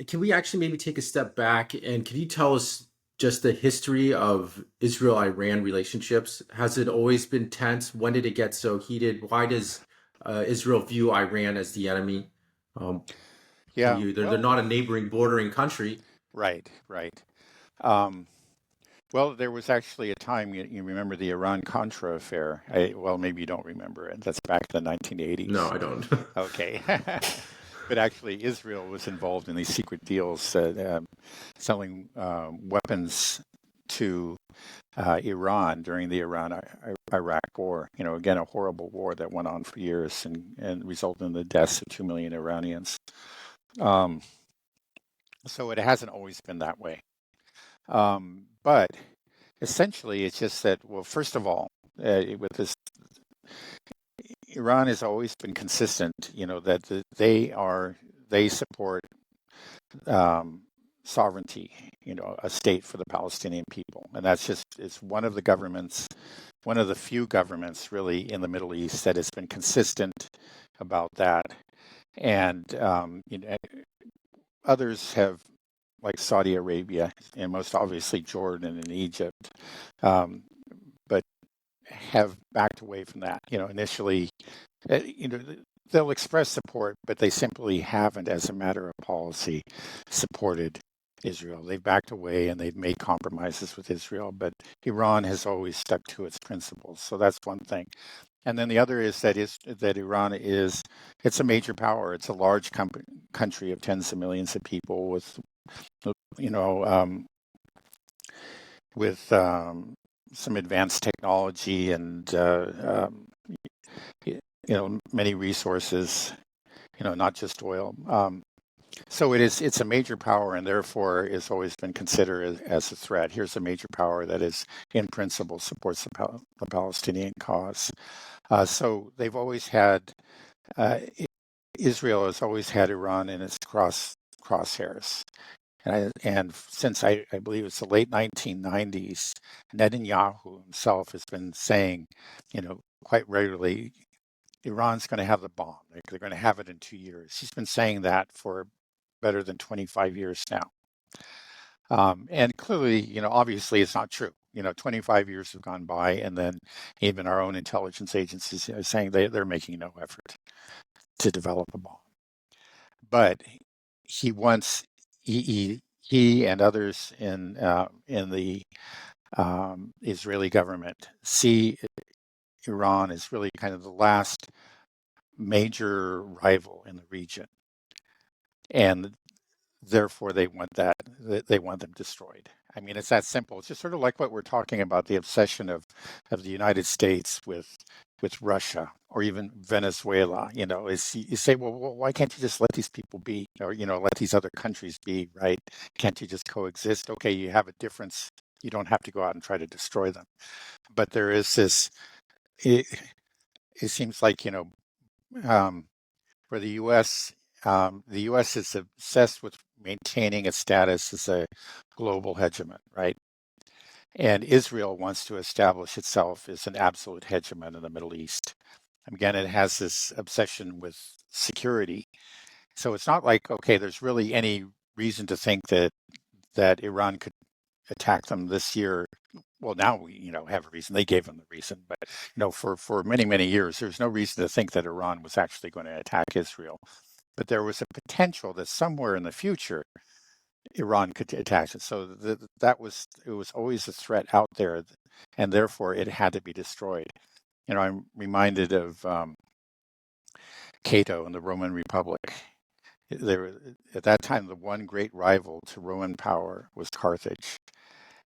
can we actually maybe take a step back and can you tell us just the history of Israel-Iran relationships? Has it always been tense? When did it get so heated? Why does Israel view Iran as the enemy? Um, can Yeah, you? They're well, not a neighboring, bordering country. right, right. Um, well, there was actually a time, you remember the Iran-Contra affair. Well, maybe you don't remember it. That's back in the No, 1980s. I don't. Okay. But actually, Israel was involved in these secret deals, selling weapons to Iran during the Iran-Iraq War. Again, a horrible war that went on for years and resulted in the deaths of 2 million Iranians. Um, so it hasn't always been that way. But essentially, it's just that, well, first of all, with this, Iran has always been consistent, that they support um, sovereignty, a state for the Palestinian people. And that's just, it's one of the few governments really in the Middle East that has been consistent about that. And, others have, like Saudi Arabia, and most obviously Jordan and Egypt, um, but have backed away from that. Initially, uh, you know, they'll express support, but they simply haven't, as a matter of policy, supported Israel. They've backed away and they've made compromises with Israel, but Iran has always stuck to its principles. So that's one thing. And then the other is that Iran it's a major power. It's a large country of tens of millions of people you know um, with some advanced technology and many resources. Not just oil. So it's a major power, and therefore has always been considered as a threat. Here's a major power that is, in principle, supports the Palestinian cause. So they've always had uh, Israel has always had Iran in its crosshairs. And since I believe it's the late 1990s, Netanyahu himself has been saying, quite regularly, Iran's going to have the bomb. They're going to have it in 2 years. He's been saying that for better than 25 years now. And clearly, obviously it's not true. 25 years have gone by, and then even our own intelligence agencies are saying they're making no effort to develop a bomb. But he wants he and others in the Israeli government see Iran as really kind of the last major rival in the region, and therefore they want them destroyed. I mean, it's that simple. It's just sort of like what we're talking about, the obsession of the United States with Russia or even Venezuela. Is you say, well, why can't you just let these people be, or let these other countries be, right? Can't you just coexist? Okay, you have a difference. You don't have to go out and try to destroy them. But there is this. It, it seems like um, for the U.S. is obsessed with maintaining its status as a global hegemon, right? And Israel wants to establish itself as an absolute hegemon in the Middle East. Again, it has this obsession with security. So it's not like, okay, there's really any reason to think that Iran could attack them this year. Well, now we, have a reason. They gave them the reason, but for many many years, there's no reason to think that Iran was actually going to attack Israel. But there was a potential that somewhere in the future, Iran could attach it. So it was always a threat out there, and therefore it had to be destroyed. I'm reminded of Cato in the Roman Republic. There, at that time, the one great rival to Roman power was Carthage,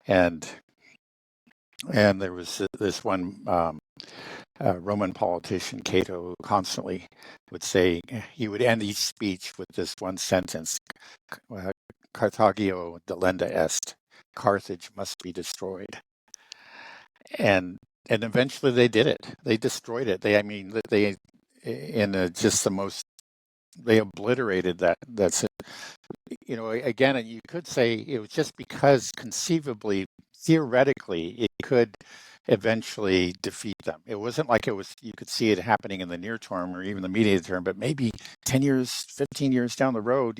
and there was this one Roman politician, Cato, who constantly would say, he would end each speech with this one sentence: Carthagio delenda est. Carthage must be destroyed. And eventually they did it. They destroyed it. They in just the most, they obliterated that. That's it. Again, you could say it was just because conceivably, theoretically, it could eventually defeat them. It wasn't like it was you could see it happening in the near term or even the medium term, but maybe 10 years, 15 years down the road,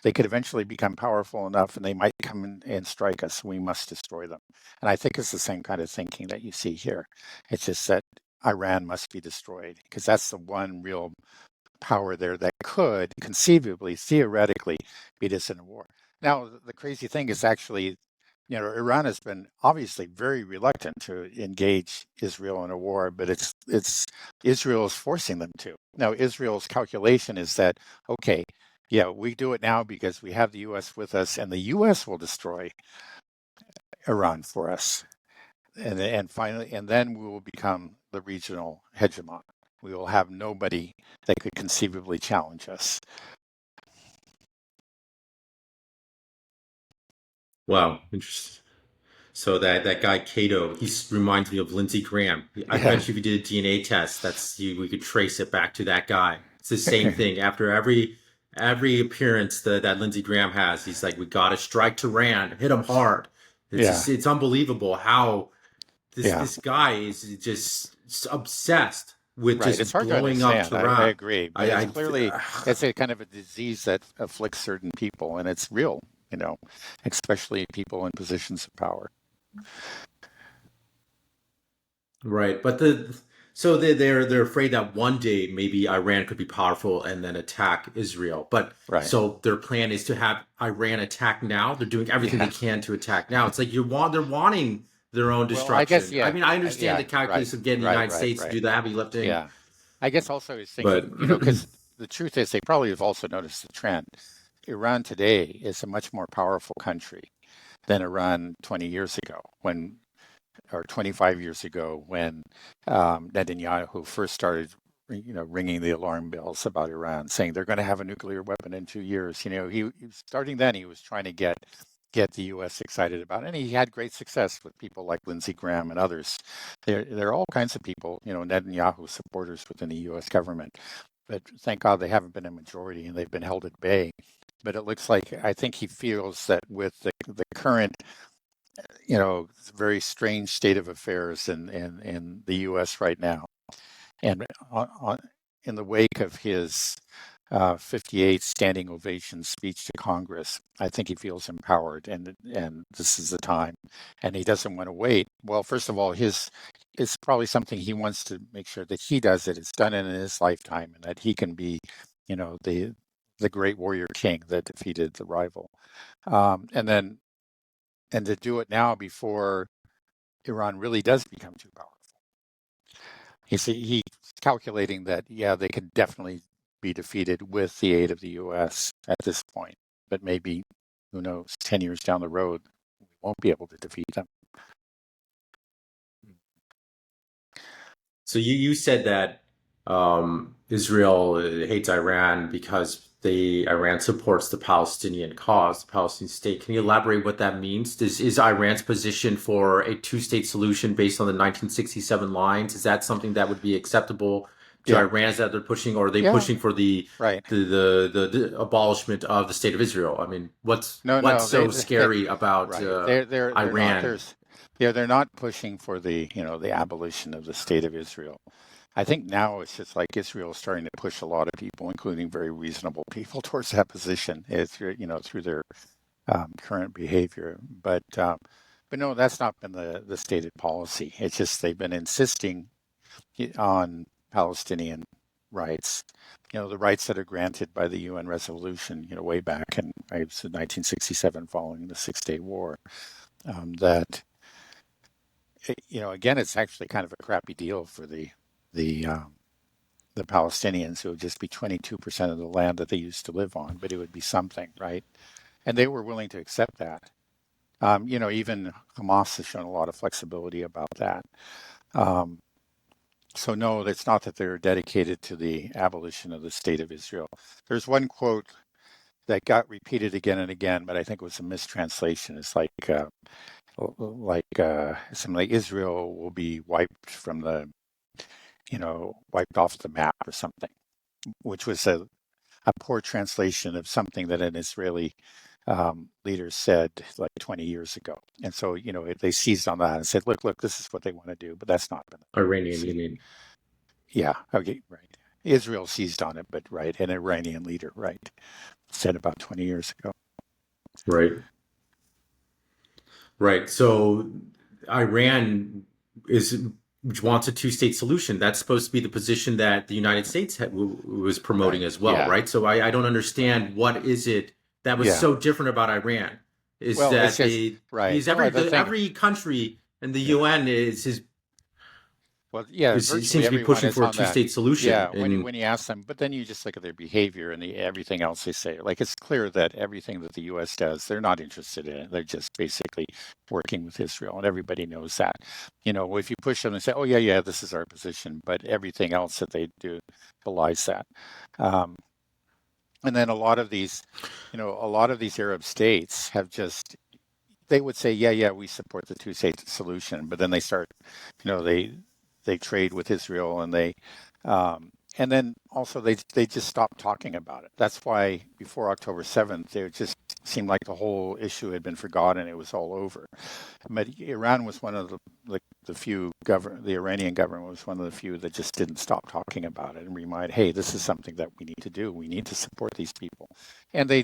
they could eventually become powerful enough and they might come in and strike us. We must destroy them. And I think it's the same kind of thinking that you see here. It's just that Iran must be destroyed because that's the one real power there that could conceivably, theoretically, beat us in a war. Now, the crazy thing is actually, Iran has been obviously very reluctant to engage Israel in a war, but it's Israel is forcing them to. Now, Israel's calculation is that, okay, yeah, we do it now because we have the U.S. with us, and the U.S. will destroy Iran for us, and finally, and then we will become the regional hegemon. We will have nobody that could conceivably challenge us. Wow, interesting. So that guy Cato, he reminds me of Lindsey Graham. I Yeah. bet you if you did a DNA test, we could trace it back to that guy. It's the same thing. After every appearance that Lindsey Graham has, he's like, "We got to strike Tehran, hit him hard." Yeah. It's unbelievable how Yeah. this guy is just obsessed with Right. It's just hard to blowing up understand. I Tehran. agree, but it's I clearly it's a kind of a disease that afflicts certain people, and it's real, you know, especially people in positions of power. Right, but they're afraid that one day maybe Iran could be powerful and then attack Israel. But Right. so their plan is to have Iran attack now. They're doing everything they Yeah. can to attack now. It's like they're wanting their own Well, I guess destruction. I yeah. mean, I understand Yeah. the calculus Right. of getting the Right. United Right. States to Right. do the heavy lifting, Yeah. I guess also he's but thinking, because the truth is they probably have also noticed the trend. Iran today is a much more powerful country than Iran 20 years ago when or 25 years ago when Netanyahu first started, ringing the alarm bells about Iran, saying they're going to have a nuclear weapon in 2 years. Starting then he was trying to get the U.S. excited about it, and he had great success with people like Lindsey Graham and others. There are all kinds of people, Netanyahu supporters within the U.S. government, but thank God they haven't been a majority and they've been held at bay. But it looks like I think he feels that with the current very strange state of affairs in the U.S. right now. And in the wake of his 58 standing ovation speech to Congress, I think he feels empowered, and this is the time, and he doesn't want to wait. Well, first of all, it's probably something he wants to make sure that he does it. It's done in his lifetime, and that he can be, the great warrior king that defeated the rival, and to do it now before Iran really does become too powerful. He's calculating that, yeah, they can definitely be defeated with the aid of the U.S. at this point, but maybe, who knows, 10 years down the road, we won't be able to defeat them. so you said that Israel hates Iran because Iran supports the Palestinian cause, the Palestinian state. Can you elaborate what that means? Is Iran's position for a two-state solution based on the 1967 lines? Is that something that would be acceptable to Yeah, Iran that they're pushing, or are they yeah, pushing for right. the abolishment of the state of Israel? I mean, No, what's no, so scary about right. They're not. Iran? They're not pushing for the abolition of the state of Israel. I think now it's just like Israel is starting to push a lot of people, including very reasonable people, towards that position. Through their current behavior. But no, that's not been the stated policy. It's just they've been insisting on Palestinian rights. The rights that are granted by the UN resolution, way back in 1967, following the Six-Day War. That again, it's actually kind of a crappy deal for the the Palestinians, who would just be 22% of the land that they used to live on, but it would be something, right? And they were willing to accept that. Even Hamas has shown a lot of flexibility about that. Um, so no, it's not that they're dedicated to the abolition of the state of Israel. There's one quote that got repeated again and again, but I think it was a mistranslation. It's something like Israel will be wiped from wiped off the map or something, which was a poor translation of something that an Israeli leaders said like 20 years ago. And so, they seized on that and said, look, this is what they want to do, but that's not been the Iranian, you policy. mean? Yeah, okay, right. Israel seized on it, but right, an Iranian leader, right, said about 20 years ago. Right. Right. So Iran is wants a two-state solution. That's supposed to be the position that the United States was promoting Right. as well, Yeah. right? So I don't understand what is it that was Yeah. so different about Iran is Well, it's that just they right. because No, the thing. every country in the Yeah. UN Well, yeah, it virtually seems to be everyone pushing is for a on that. two-state solution. Yeah, And when you ask them, but then you just look at their behavior and everything else they say. Like it's clear that everything that the U.S. does, they're not interested in it. They're just basically working with Israel, and everybody knows that. If you push them and say, "Oh yeah, yeah, this is our position," but everything else that they do belies that. Um, and then a lot of these Arab states have just they would say, yeah, yeah, we support the two-state solution, but then they start, they trade with Israel, and then also they just stopped talking about it. That's why before October 7th, it just seemed like the whole issue had been forgotten. It was all over. But Iran was one of the few the Iranian government was one of the few that just didn't stop talking about it and remind, hey, this is something that we need to do. We need to support these people, and they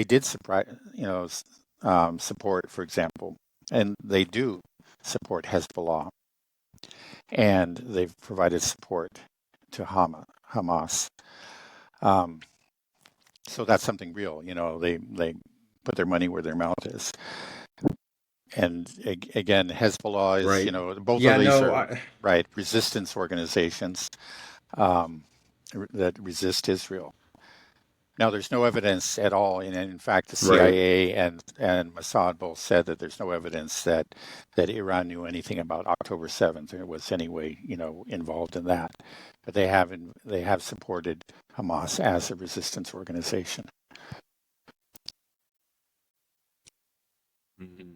did surprise, support, for example, and they do support Hezbollah, and they've provided support to Hamas. Um, so that's something real. They put their money where their mouth is. And again, Hezbollah is, right. both of Yeah, these no, are right resistance organizations um, that resist Israel. Now, there's no evidence at all, and in fact, the right. CIA and Mossad both said that there's no evidence that Iran knew anything about October 7th or was any way, involved in that. But they have supported Hamas as a resistance organization. Mhm.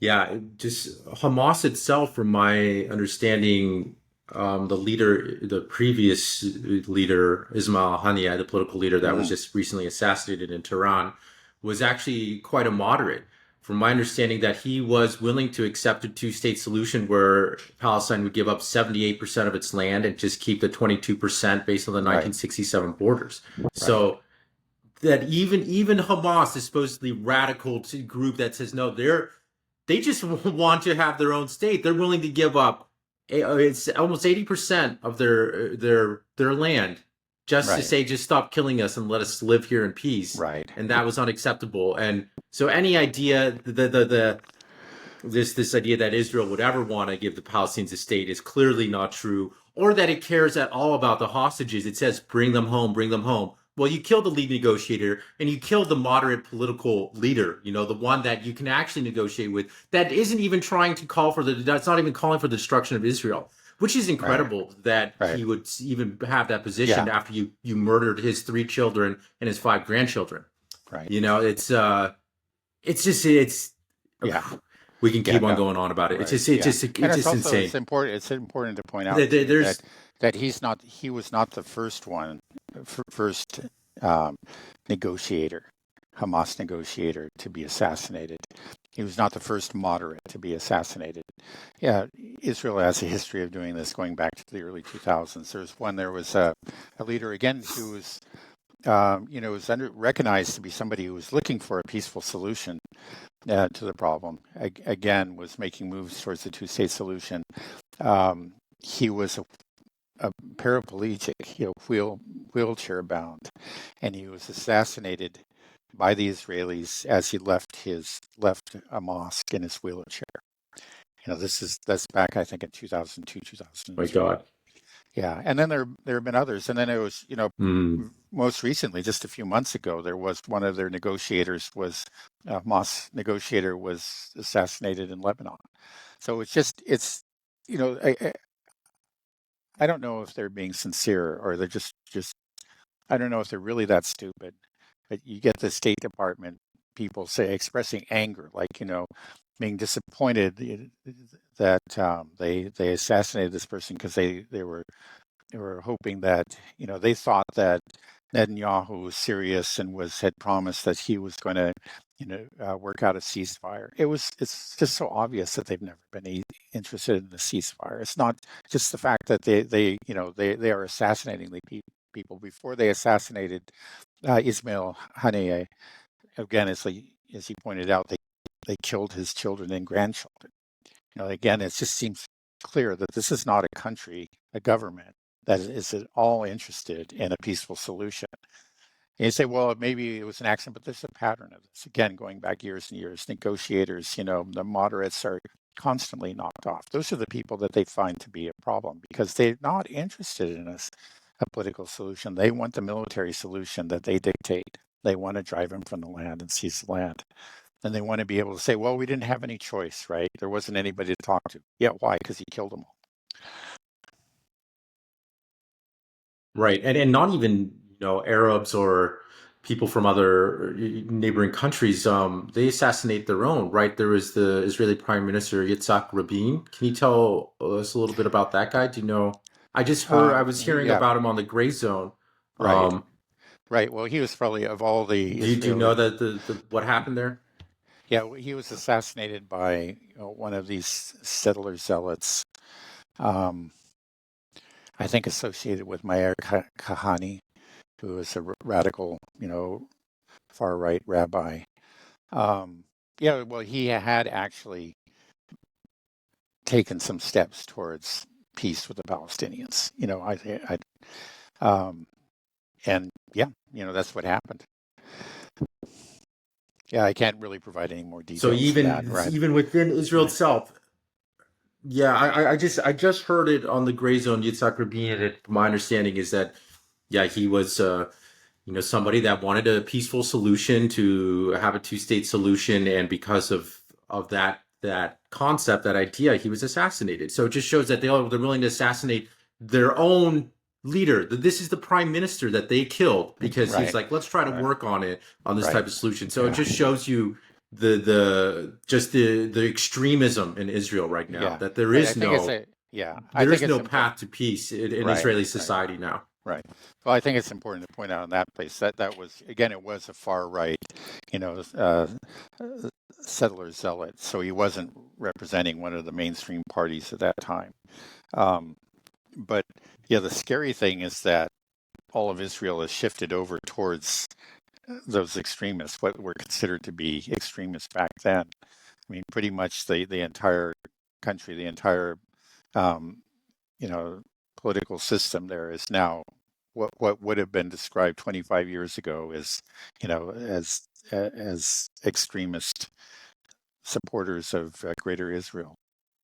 Yeah, just Hamas itself, from my understanding, the previous leader, Ismail Haniyeh, the political leader that was Mm, just recently assassinated in Tehran, was actually quite a moderate. From my understanding, that he was willing to accept a two-state solution where Palestine would give up 78% of its land and just keep the 22% based on the right, 1967 borders. right, So that even Hamas is supposedly radical to group that says no, they just want to have their own state. They're willing to give up it's almost 80% of their land just to right, say just stop killing us and let us live here in peace. right, And that was unacceptable. And so any idea the this idea that Israel would ever want to give the Palestinians a state is clearly not true, or that it cares at all about the hostages. It says, bring them home, bring them home. Well, you killed the lead negotiator and you killed the moderate political leader, the one that you can actually negotiate with, that isn't even trying to that's not even calling for the destruction of Israel, which is right, incredible that right. he would even have that position Yeah, after you murdered his 3 children and his 5 grandchildren. right. It's Yeah, we can yeah, keep on no, going on about it. right, yeah. And It's just insane. it's important to point out too There's that he was not the first um, negotiator, Hamas negotiator to be assassinated. He was not the first moderate to be assassinated. Yeah, Israel has a history of doing this going back to the early 2000s. There was a leader again who was was recognized to be somebody who was looking for a peaceful solution to the problem. Again, was making moves towards the two-state solution. He was a paraplegic, wheelchair bound, and he was assassinated by the Israelis as he left a mosque in his wheelchair. That's back I think in 2002, my 2003. God. Yeah, and then there have been others, and then it was Mm, most recently, just a few months ago, there was one of their negotiators was Hamas negotiator was assassinated in Lebanon. So it's you know I don't know if they're being sincere or they're just I don't know if they're really that stupid. But you get the State Department people say expressing anger, like being disappointed that they assassinated this person because they were hoping that they thought that Netanyahu was serious and had promised that he was going to, work out a ceasefire. It's just so obvious that they've never been interested in the ceasefire. It's not just the fact that they are assassinating the people. Before they assassinated Ismail Haniyeh, again, as he pointed out, they killed his children and grandchildren. Again, it just seems clear that this is not a country, a government that is at all interested in a peaceful solution. And you say, well, maybe it was an accident, but there's a pattern of this. Again, going back years and years, negotiators, the moderates are constantly knocked off. Those are the people that they find to be a problem because they're not interested in a political solution. They want the military solution that they dictate. They want to drive them from the land and seize the land. And they want to be able to say, well, we didn't have any choice, right? There wasn't anybody to talk to. Yeah, why? Because he killed them all. Right. And not even, Arabs or people from other neighboring countries, they assassinate their own, right? There was the Israeli Prime Minister Yitzhak Rabin. Can you tell us a little bit about that guy? Do you know? I was hearing Yeah, about him on the Gray Zone. right, Um, right. Well, he was probably of all the do you know Israeli. that the what happened there? Yeah, he was assassinated by one of these settler zealots. Um, I think associated with Meir Kahane, who was a radical, far right rabbi. Um, yeah, well, he had actually taken some steps towards peace with the Palestinians. Um, and yeah, that's what happened. Yeah, I can't really provide any more So details than that, even right? even within Israel Right. itself, yeah, I just heard it on the Gray Zone. Yitzhak Rabin, and my understanding is that yeah, he was somebody that wanted a peaceful solution to have a two-state solution, and because of that concept, that idea, he was assassinated. So it just shows that they're willing to assassinate their own leader. This is the prime minister that they killed because he's Right. like, let's try to Right. work on this Right. type of solution. So it Yeah. just shows you the extremism in Israel right now, Yeah. that I think it's a yeah. I there think is it's no important. path to peace in Right. Israeli Right. society now. Right. Well, I think it's important to point out in that place that was again it was a far right, you know, uh, settler zealot. So he wasn't representing one of the mainstream parties at that time. Um, but yeah, the scary thing is that all of Israel has shifted over towards those extremists, what were considered to be extremists back then. I mean, pretty much the entire country, the entire um, you know political system there is now what would have been described 25 years ago as as extremist supporters of Greater Israel.